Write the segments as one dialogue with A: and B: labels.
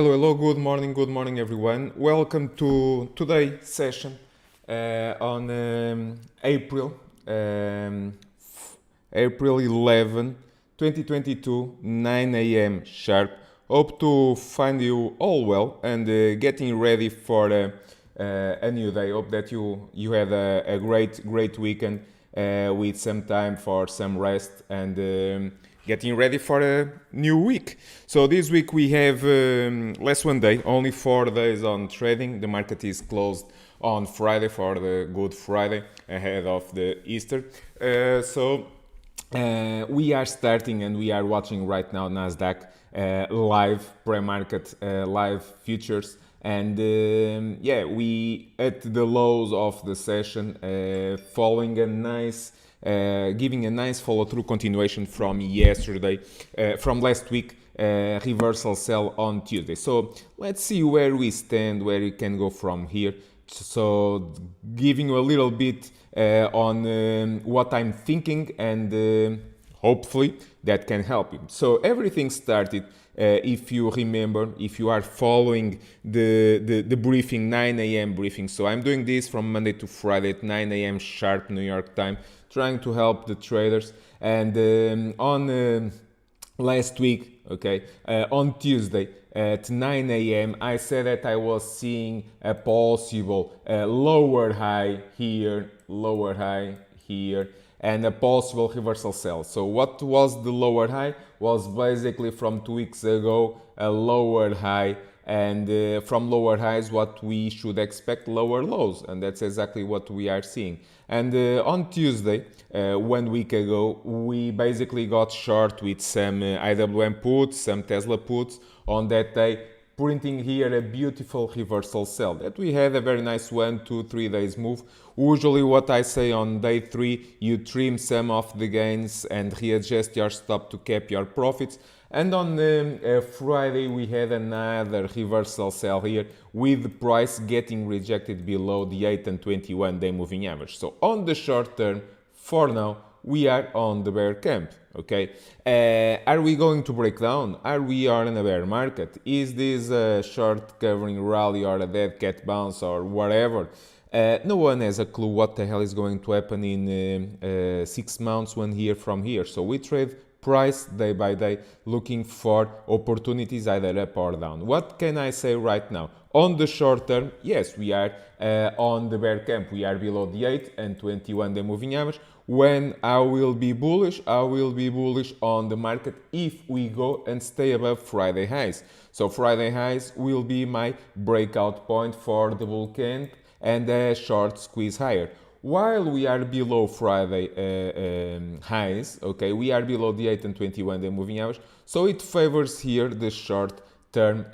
A: Hello, good morning everyone. Welcome to today's session on April 11, 2022, 9 a.m. sharp. Hope to find you all well and getting ready for a new day. Hope that you had a great weekend with some time for some rest and getting ready for a new week. So this week we have less one day, only 4 days on trading. The market is closed on Friday for the Good Friday ahead of the Easter. We are starting and we are watching right now NASDAQ live pre-market live futures. And we at the lows of the session following a nice giving a nice follow-through continuation from yesterday, from last week, reversal sell on Tuesday. So let's see where we stand, where we can go from here. So giving you a little bit on what I'm thinking and hopefully that can help you. So everything started, if you remember, if you are following the briefing, 9 a.m. briefing. So I'm doing this from Monday to Friday at 9 a.m. sharp New York time, trying to help the traders. And on last week, on Tuesday at 9 a.m. I said that I was seeing a possible lower high here, and a possible reversal sell. So what was the lower high? Was basically from 2 weeks ago a lower high, and from lower highs what we should expect, lower lows, and that's exactly what we are seeing. And on Tuesday, 1 week ago, we basically got short with some IWM puts, some Tesla puts on that day, printing here a beautiful reversal sell that we had a very nice 1, 2, 3 days move. Usually what I say on day 3, you trim some of the gains and readjust your stop to cap your profits. And on Friday we had another reversal sell here with the price getting rejected below the 8 and 21 day moving average. So on the short term, for now, we are on the bear camp, are we going to break down? Are we on a bear market? Is this a short covering rally or a dead cat bounce or whatever? No one has a clue what the hell is going to happen in 6 months, 1 year from here. So we trade price day by day, looking for opportunities either up or down. What can I say right now? On the short term, yes, we are on the bear camp. We are below the 8 and 21 day moving average. When I will be bullish on the market if we go and stay above Friday highs. So Friday highs will be my breakout point for the bull camp and a short squeeze higher. While we are below Friday highs, we are below the 8 and 21 day moving average. So it favors here the short term,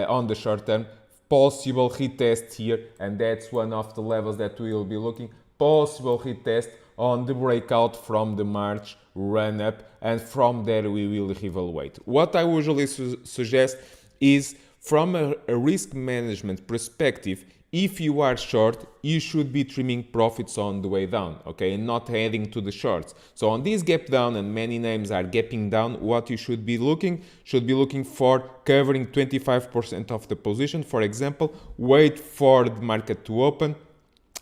A: on the short term, possible retest here, and that's one of the levels that we will be looking, possible retest on the breakout from the March run up, and from there we will evaluate. What I usually suggest is, from a risk management perspective, if you are short, you should be trimming profits on the way down, and not heading to the shorts. So on this gap down, and many names are gapping down, what you should be looking for covering 25% of the position, for example, wait for the market to open,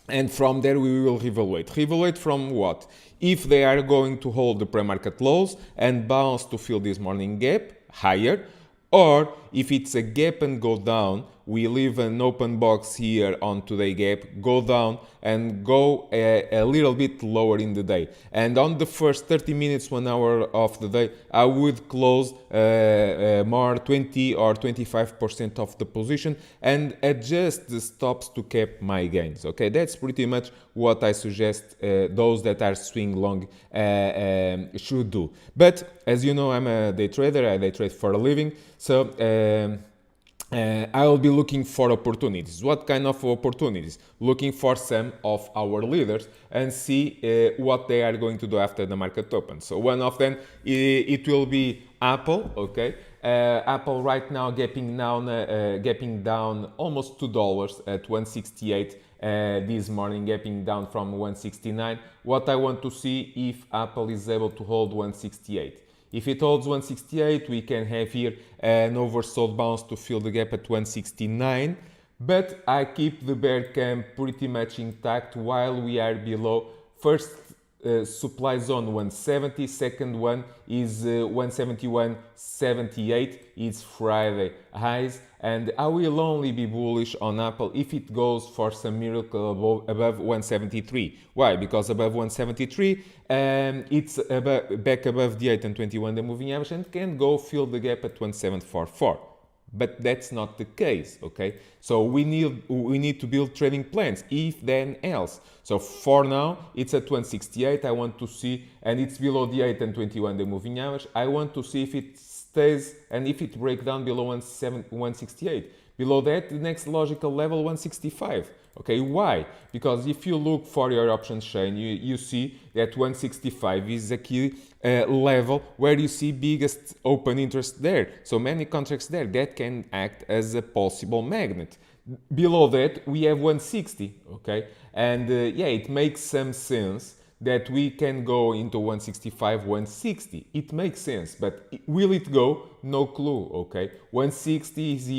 A: and from there we will revaluate. Revaluate from what? If they are going to hold the pre-market lows and bounce to fill this morning gap higher, or if it's a gap and go down, we leave an open box here on today gap, go down and go a little bit lower in the day. And on the first 30 minutes, 1 hour of the day, I would close more 20 or 25% of the position and adjust the stops to cap my gains. That's pretty much what I suggest those that are swing long should do. But as you know, I'm a day trader. I day trade for a living. So I will be looking for opportunities. What kind of opportunities? Looking for some of our leaders and see what they are going to do after the market opens. So one of them, it will be Apple, Apple right now gapping down almost $2 at 168 this morning, gapping down from 169. What I want to see if Apple is able to hold 168. If it holds 168, we can have here an oversold bounce to fill the gap at 169. But I keep the bear camp pretty much intact while we are below. First supply zone 170, second one is 171.78. It's Friday highs, and I will only be bullish on Apple if it goes for some miracle above 173. Why? Because above 173, it's back above the 8 and 21 day moving average and can go fill the gap at 1744. But that's not the case, okay? So we need to build trading plans, if then else. So for now, it's at 168. I want to see, and it's below the 8 and 21 day moving average. I want to see if it stays and if it breaks down below 168. Below that, the next logical level 165. Okay, why? Because if you look for your options chain, you see that 165 is a key level where you see biggest open interest there. So many contracts there that can act as a possible magnet. Below that, we have 160, okay? And yeah, it makes some sense that we can go into 165, 160. It makes sense, but will it go? No clue, okay? 160 is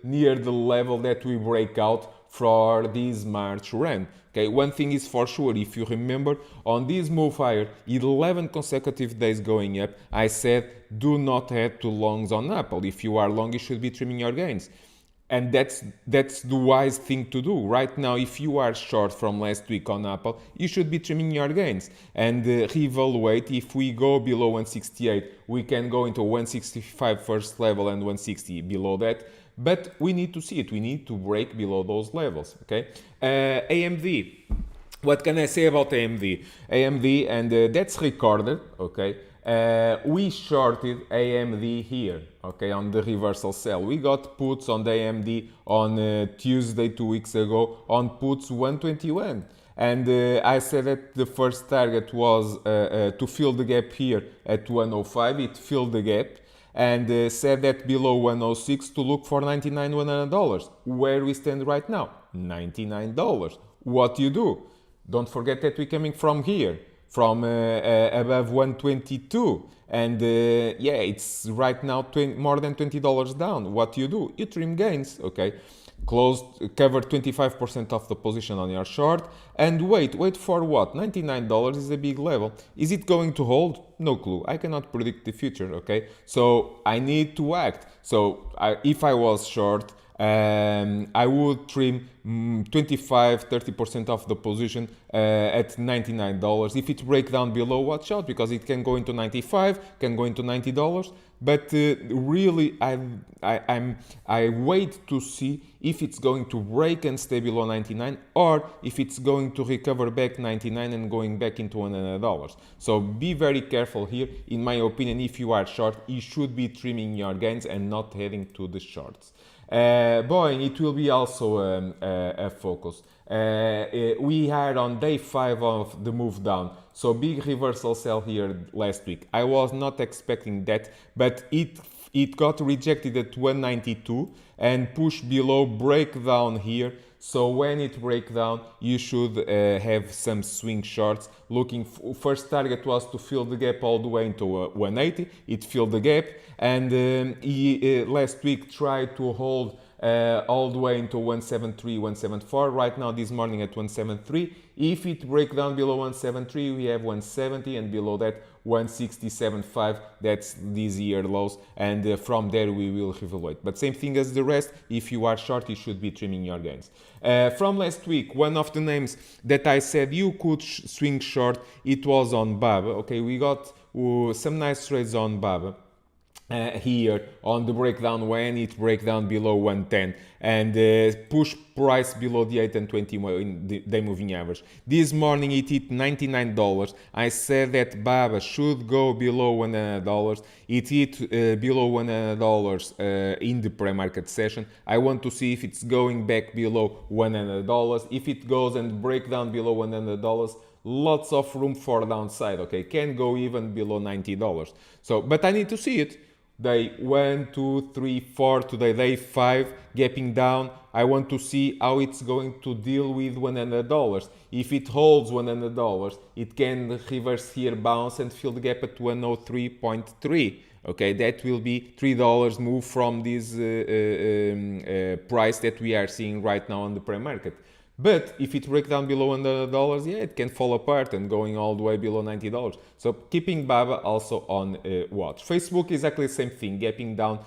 A: near the level that we break out for this March run. Okay, one thing is for sure, if you remember, on this move higher, 11 consecutive days going up, I said do not add to longs on Apple. If you are long, you should be trimming your gains. And that's the wise thing to do. Right now, if you are short from last week on Apple, you should be trimming your gains and reevaluate. If we go below 168, we can go into 165 first level and 160 below that. But we need to see it. We need to break below those levels, okay? AMD. What can I say about AMD? AMD, and that's recorded, okay? We shorted AMD here, okay, on the reversal sell. We got puts on the AMD on Tuesday 2 weeks ago on puts 121. And I said that the first target was to fill the gap here at 105. It filled the gap. And said that below 106 to look for $99. Where we stand right now? $99. What you do? Don't forget that we're coming from here, from above 122. And yeah, it's right now more than $20 down. What you do? You trim gains, okay? Covered 25% of the position on your short, and wait for what? $99 is a big level. Is it going to hold? No clue. I cannot predict the future, okay? So I need to act. So if I was short, I would trim 25-30% of the position at $99. If it breaks down below, watch out, because it can go into 95, can go into $90. But really, I wait to see if it's going to break and stay below 99, or if it's going to recover back 99 and going back into $100. So be very careful here. In my opinion, if you are short, you should be trimming your gains and not heading to the shorts. Boeing, it will be also a focus. We had on day 5 of the move down, so big reversal sell here last week. I was not expecting that, but it got rejected at 192 and pushed below, breakdown here. So when it breaks down, you should have some swing shorts. First target was to fill the gap all the way into 180. It filled the gap, and he last week tried to hold all the way into 173, 174. Right now, this morning at 173. If it breaks down below 173, we have 170, and below that 167.5. That's these year lows, and from there we will reevaluate. But same thing as the rest. If you are short, you should be trimming your gains. From last week, one of the names that I said you could swing short, it was on BAB. Okay, we got some nice trades on BAB. Here on the breakdown when it breaks down below 110 and push price below the 8 and 20 day moving average. This morning it hit $99. I said that BABA should go below $100. It hit below $100 in the pre-market session. I want to see if it's going back below $100. If it goes and break down below $100, lots of room for downside, okay? Can go even below $90. So, but I need to see it. day 1, 2, 3, 4, today day 5, gapping down. I want to see how it's going to deal with $100. If it holds $100, it can reverse here, bounce and fill the gap at 103.3. Okay, that will be $3 move from this price that we are seeing right now on the pre-market. But if it breaks down below $100, yeah, it can fall apart and going all the way below $90. So keeping BABA also on watch. Facebook is exactly the same thing, gapping down.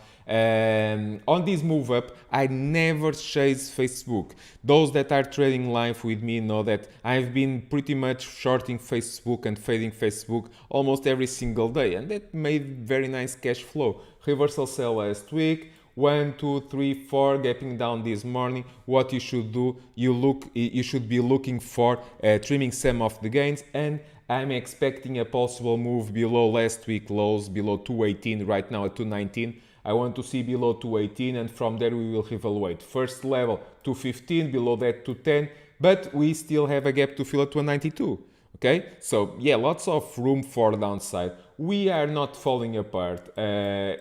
A: On this move up, I never chase Facebook. Those that are trading live with me know that I've been pretty much shorting Facebook and fading Facebook almost every single day, and that made very nice cash flow. Reversal sell last week. 1, 2, 3, 4, gapping down this morning. What you should do, you should be looking for trimming some of the gains, and I'm expecting a possible move below last week lows, below 218, right now at 219. I want to see below 218, and from there we will evaluate. First level 215, below that 210, but we still have a gap to fill at 192. Okay, so yeah, lots of room for downside. We are not falling apart.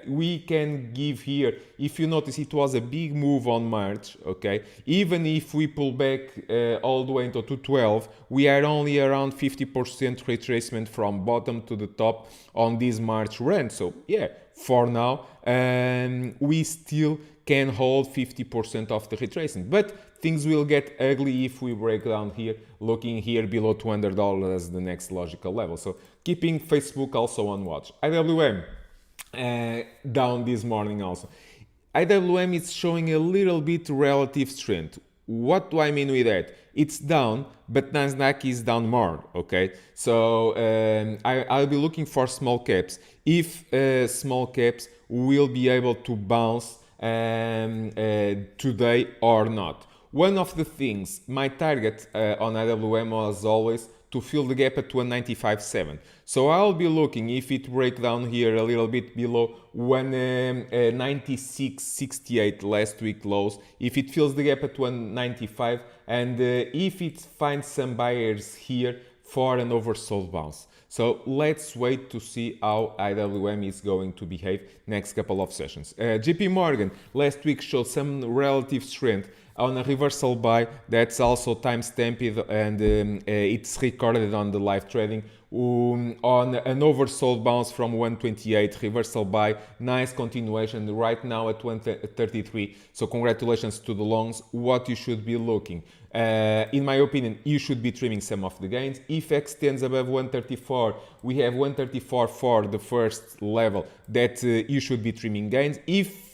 A: We can give here, if you notice, it was a big move on March. Okay, even if we pull back all the way into 212, we are only around 50% retracement from bottom to the top on this March run. So yeah, for now, we still can hold 50% of the retracement, but things will get ugly if we break down here, looking here below $200 as the next logical level. So keeping Facebook also on watch. IWM down this morning also. IWM is showing a little bit relative strength. What do I mean with that? It's down, but NASDAQ is down more, okay? So I'll be looking for small caps. If small caps will be able to bounce today or not. One of the things, my target on IWM was always to fill the gap at 195.7. So I'll be looking if it break down here a little bit below 196.68 last week lows, if it fills the gap at 195, and if it finds some buyers here for an oversold bounce. So let's wait to see how IWM is going to behave next couple of sessions. JP Morgan last week showed some relative strength on a reversal buy that's also time stamped, and it's recorded on the live trading on an oversold bounce from 128, reversal buy, nice continuation right now at 133. So congratulations to the longs. What you should be looking, in my opinion, you should be trimming some of the gains. If extends above 134, we have 134 for the first level that you should be trimming gains. If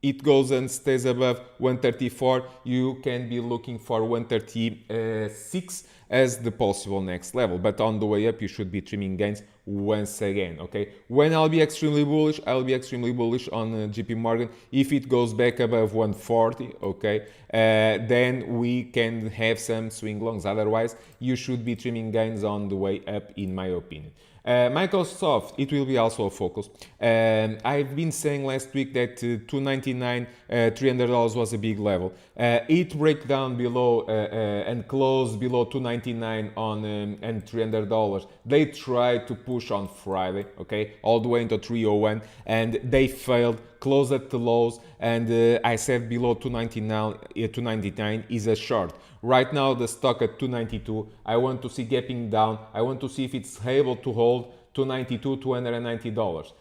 A: it goes and stays above 134, you can be looking for 136 as the possible next level. But on the way up, you should be trimming gains once again, okay? When I'll be extremely bullish, I'll be extremely bullish on JP Morgan. If it goes back above 140, okay, then we can have some swing longs. Otherwise, you should be trimming gains on the way up, in my opinion. Microsoft, it will be also a focus. I've been saying last week that $299, $300 was a big level. It break down below and closed below $299 on and $300. They tried to push on Friday, okay, all the way into 301, and they failed. Closed at the lows, and I said below 299 is a short. Right now the stock at 292. I want to see gapping down. I want to see if it's able to hold 292, $290.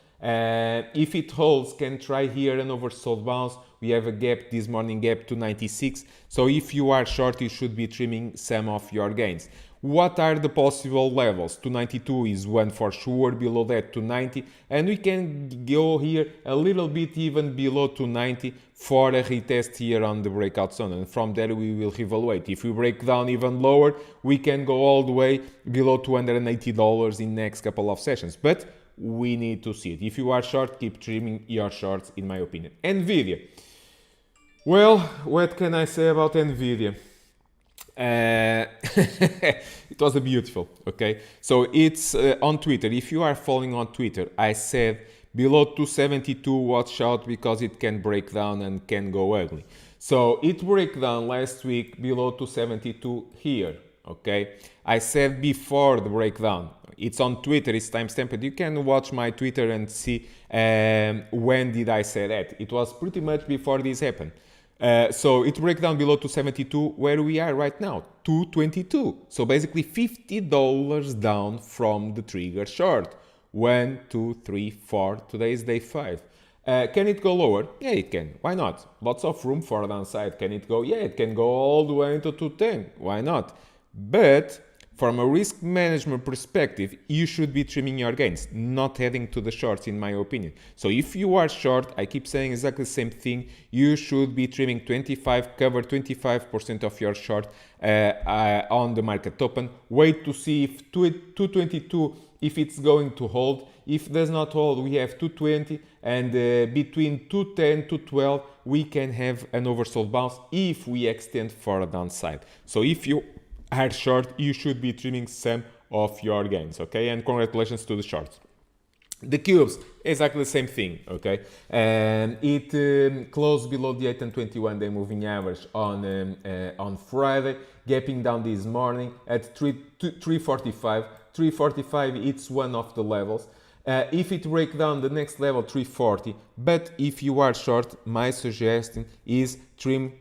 A: If it holds, can try here an oversold bounce. We have a gap this morning, gap 296. So if you are short, you should be trimming some of your gains. What are the possible levels? 292 is one for sure, below that 290, and we can go here a little bit even below 290 for a retest here on the breakout zone, and from there we will evaluate. If we break down even lower, we can go all the way below $280 in next couple of sessions, but we need to see it. If you are short, keep trimming your shorts, in my opinion. NVDA. Well, what can I say about NVDA? It was a beautiful, okay? So it's on Twitter. If you are following on Twitter, I said below 272, watch out because it can break down and can go ugly. So it broke down last week below 272 here, okay? I said before the breakdown, It's on Twitter, it's timestamped. You can watch my Twitter and see when did I say that. It was pretty much before this happened. So it breaks down below 272, where we are right now, 222. So basically $50 down from the trigger short. 1, 2, 3, 4. Today is day 5. Can it go lower? Yeah, it can. Why not? Lots of room for downside. Can it go? Yeah, it can go all the way into 210. Why not? But from a risk management perspective, you should be trimming your gains, not heading to the shorts, in my opinion. So if you are short, I keep saying exactly the same thing, you should be trimming 25, cover 25% of your short on the market open. Wait to see if 222, if it's going to hold. If it does not hold, we have 220, and between 210 to 12, we can have an oversold bounce if we extend for a downside. So if you are short, you should be trimming some of your gains, okay? And congratulations to the shorts. The cubes, exactly the same thing, okay? And it closed below the 8 and 21 day moving average on Friday, gapping down this morning at 345. 345, it's one of the levels. If it breaks down the next level, 340, but if you are short, my suggestion is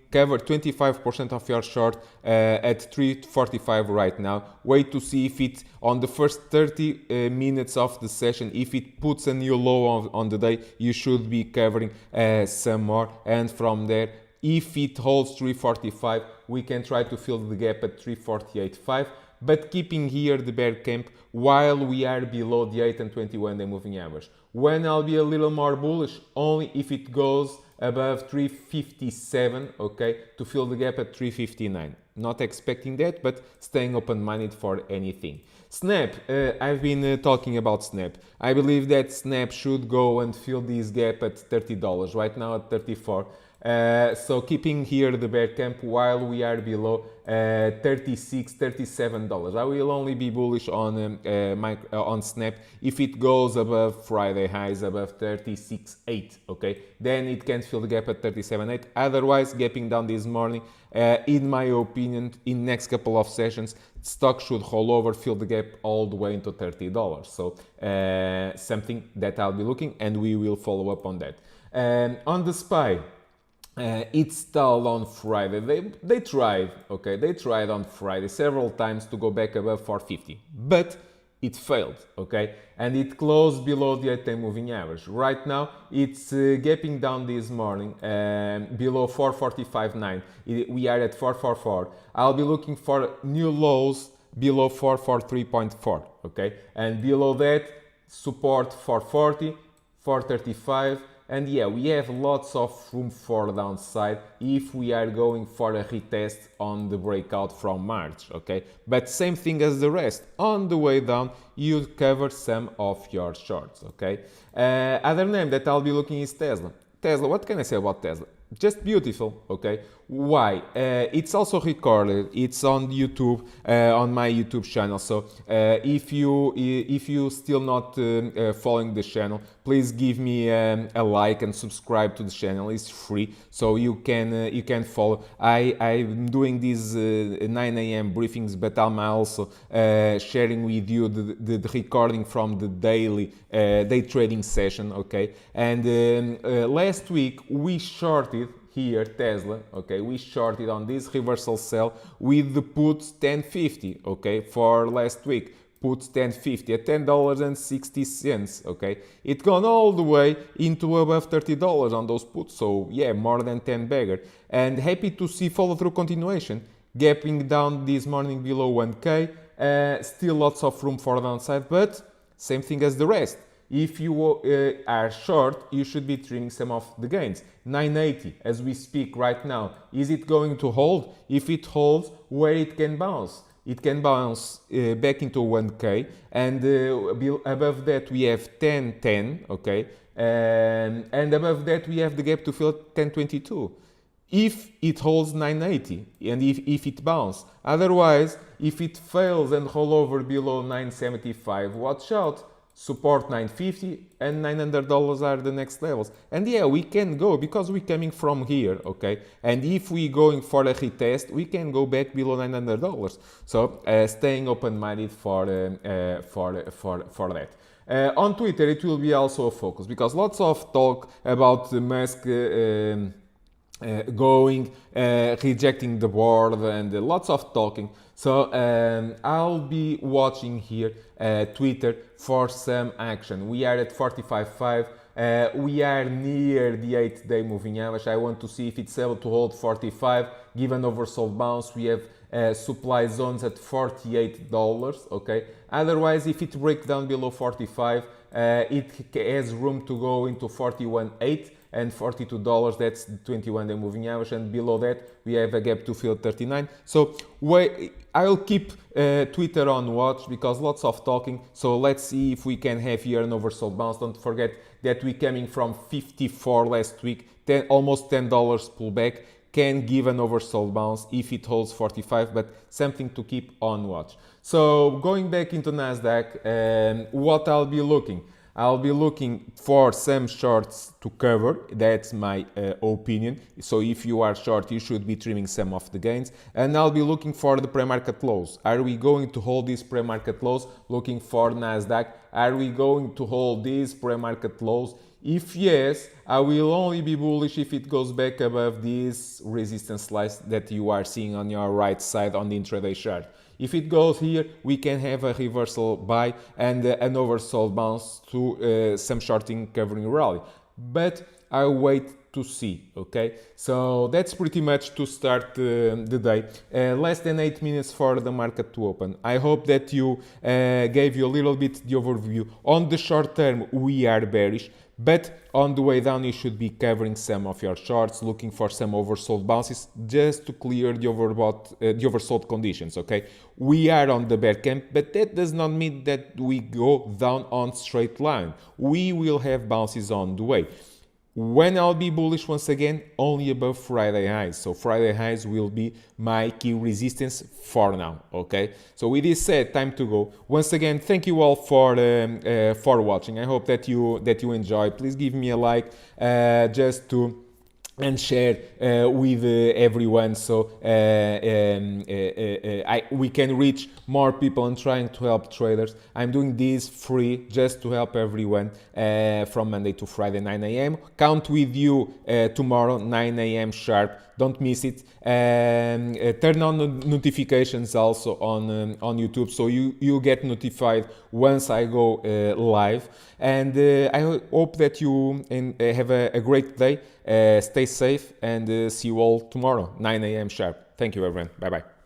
A: cover 25% of your short at 345 right now. Wait to see if it, on the first 30 minutes of the session, if it puts a new low on the day, you should be covering some more. And from there, if it holds 345, we can try to fill the gap at 348.5. But keeping here the bear camp while we are below the 8 and 21 day moving average. When I'll be a little more bullish, only if it goes above 357, okay, to fill the gap at 359. Not expecting that, but staying open-minded for anything. Snap, I've been talking about Snap. I believe that Snap should go and fill this gap at $30, right now at 34. So keeping here the bear camp while we are below $36, $37. I will only be bullish on Snap if it goes above Friday highs, above 36.8, okay? Then it can fill the gap at 37.8. Otherwise, gapping down this morning, in my opinion, in next couple of sessions, stock should hold over, fill the gap all the way into $30. So something that I'll be looking, and we will follow up on that. On the SPY, it stalled on Friday. They tried, okay? They tried on Friday several times to go back above 450, but it failed, okay? And it closed below the 8-day moving average. Right now, it's gapping down this morning below 445.9. We are at 444. I'll be looking for new lows below 443.4, okay? And below that, support 440, 435. And yeah, we have lots of room for downside if we are going for a retest on the breakout from March, okay? But same thing as the rest. On the way down, you cover some of your shorts, okay? Other name that I'll be looking is Tesla. Tesla, what can I say about Tesla? Just beautiful, okay? Why? It's also recorded. It's on YouTube, on my YouTube channel. So if you still not following the channel, please give me a like and subscribe to the channel. It's free, so you can follow. I'm doing these 9 a.m. briefings, but I'm also sharing with you the recording from the daily day trading session, okay? And last week we shorted here Tesla, okay? We shorted on this reversal sell with the puts 1050, okay? For last week, puts 1050 at $10.60, okay? It gone all the way into above $30 on those puts, so yeah, more than 10 bagger. And happy to see follow through continuation, gapping down this morning below 1K. Still lots of room for downside, but same thing as the rest. If you are short, you should be trimming some of the gains. 980 as we speak right now. Is it going to hold? If it holds, where it can bounce? It can bounce back into 1K, and above that we have 1010, okay? And above that we have the gap to fill 1022. If it holds 980 and if it bounces. Otherwise, if it fails and roll over below 975, watch out. support 950 and $900 are the next levels. And yeah, we can go because we're coming from here, okay? And if we going for a retest, we can go back below $900. So staying open-minded for that. On Twitter, it will be also a focus because lots of talk about Musk going, rejecting the board, and lots of talking. So I'll be watching here Twitter for some action. We are at 45.5. We are near the 8-day moving average. I want to see if it's able to hold 45. Given oversold bounce, we have supply zones at $48. Okay. Otherwise, if it breaks down below 45, it has room to go into 41.8 and $42. That's the 21-day moving average, and below that we have a gap to fill 39. So I'll keep Twitter on watch because lots of talking. So let's see if we can have here an oversold bounce. Don't forget that we're coming from 54 last week, almost $10 pullback. Can give an oversold bounce if it holds 45, but something to keep on watch. So going back into NASDAQ, what I'll be looking for some shorts to cover. That's my opinion. So if you are short, you should be trimming some of the gains. And I'll be looking for the pre-market lows. Are we going to hold these pre-market lows? Looking for NASDAQ. Are we going to hold these pre-market lows? If yes, I will only be bullish if it goes back above this resistance slice that you are seeing on your right side on the intraday chart. If it goes here, we can have a reversal buy and an oversold bounce to some shorting covering rally. But I wait to see, okay? So that's pretty much to start the day. Less than 8 minutes for the market to open. I hope that you gave you a little bit the overview. On the short term, we are bearish. But on the way down, you should be covering some of your shorts, looking for some oversold bounces just to clear the oversold conditions, okay? We are on the bear camp, but that does not mean that we go down on straight line. We will have bounces on the way. When I'll be bullish once again, only above Friday highs. So Friday highs will be my key resistance for now, okay? So with this said, time to go. Once again, thank you all for watching. I hope that you enjoy. Please give me a like just to and share with everyone so we can reach more people and trying to help traders. I'm doing this free just to help everyone from Monday to Friday 9 a.m. Count with you tomorrow 9 a.m. sharp. Don't miss it. Turn on the notifications also on YouTube so you get notified once I go live. And I hope that you have a great day. Stay safe and see you all tomorrow 9 a.m. sharp. Thank you everyone. Bye bye.